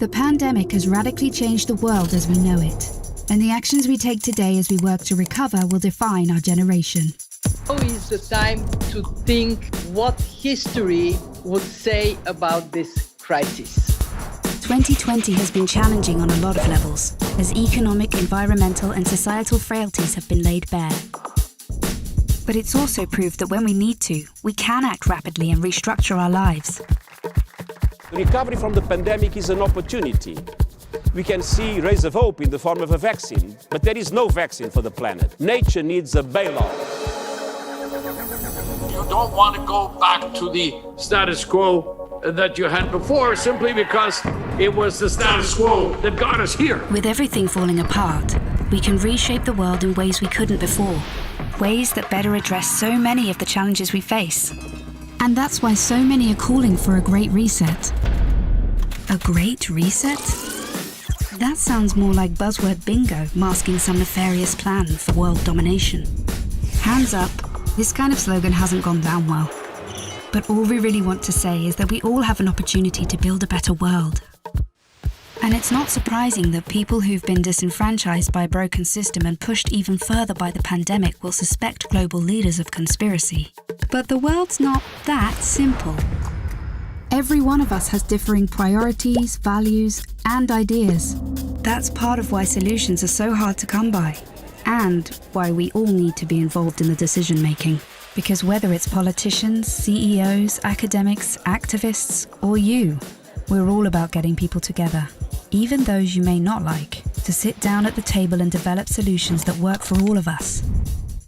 The pandemic has radically changed the world as we know it, and the actions we take today as we work to recover will define our generation. Now is the time to think what history would say about this crisis. 2020 has been challenging on a lot of levels, as economic, environmental and societal frailties have been laid bare. But it's also proved that when we need to, we can act rapidly and restructure our lives. The recovery from the pandemic is an opportunity. We can see rays of hope in the form of a vaccine, but there is no vaccine for the planet. Nature needs a bailout. You don't want to go back to the status quo that you had before simply because it was the status quo that got us here. With everything falling apart, we can reshape the world in ways we couldn't before. Ways that better address so many of the challenges we face. And that's why so many are calling for a great reset. A great reset? That sounds more like buzzword bingo masking some nefarious plan for world domination. Hands up, this kind of slogan hasn't gone down well. But all we really want to say is that we all have an opportunity to build a better world. And it's not surprising that people who've been disenfranchised by a broken system and pushed even further by the pandemic will suspect global leaders of conspiracy. But the world's not that simple. Every one of us has differing priorities, values, and ideas. That's part of why solutions are so hard to come by, and why we all need to be involved in the decision-making. Because whether it's politicians, CEOs, academics, activists, or you, we're all about getting people together, even those you may not like, to sit down at the table and develop solutions that work for all of us.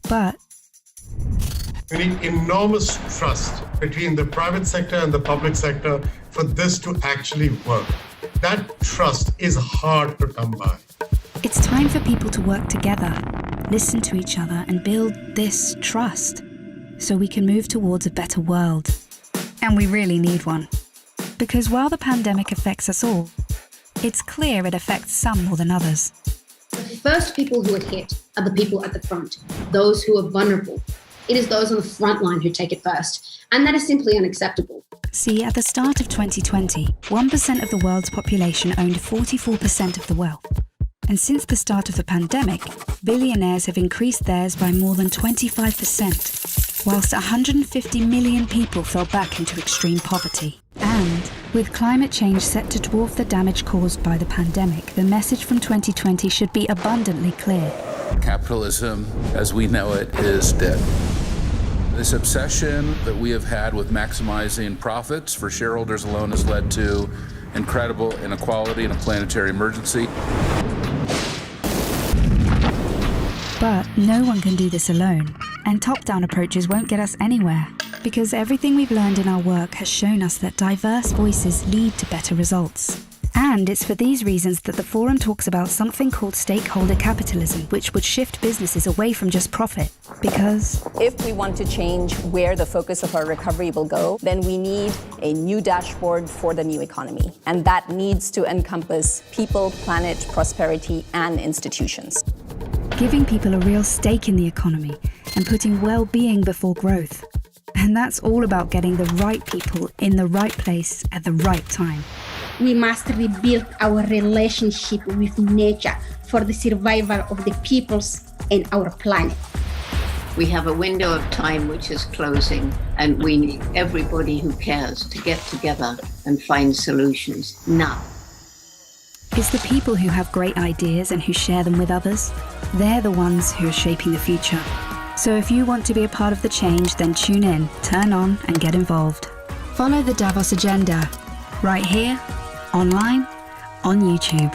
But we need enormous trust between the private sector and the public sector for this to actually work. That trust is hard to come by. It's time for people to work together, listen to each other, and build this trust, so we can move towards a better world. And we really need one. Because while the pandemic affects us all, it's clear it affects some more than others. The first people who are hit are the people at the front, those who are vulnerable. It is those on the front line who take it first, and that is simply unacceptable. See, at the start of 2020, 1% of the world's population owned 44% of the wealth. And since the start of the pandemic, billionaires have increased theirs by more than 25%, whilst 150 million people fell back into extreme poverty. And with climate change set to dwarf the damage caused by the pandemic, the message from 2020 should be abundantly clear. Capitalism, as we know it, is dead. This obsession that we have had with maximizing profits for shareholders alone has led to incredible inequality and a planetary emergency. But no one can do this alone, and top-down approaches won't get us anywhere, because everything we've learned in our work has shown us that diverse voices lead to better results. And it's for these reasons that the Forum talks about something called stakeholder capitalism, which would shift businesses away from just profit. Because if we want to change where the focus of our recovery will go, then we need a new dashboard for the new economy. And that needs to encompass people, planet, prosperity, and institutions. Giving people a real stake in the economy and putting well-being before growth. And that's all about getting the right people in the right place at the right time. We must rebuild our relationship with nature for the survival of the peoples and our planet. We have a window of time which is closing, and we need everybody who cares to get together and find solutions now. It's the people who have great ideas and who share them with others. They're the ones who are shaping the future. So if you want to be a part of the change, then tune in, turn on, and get involved. Follow the Davos agenda, right here, online, on YouTube.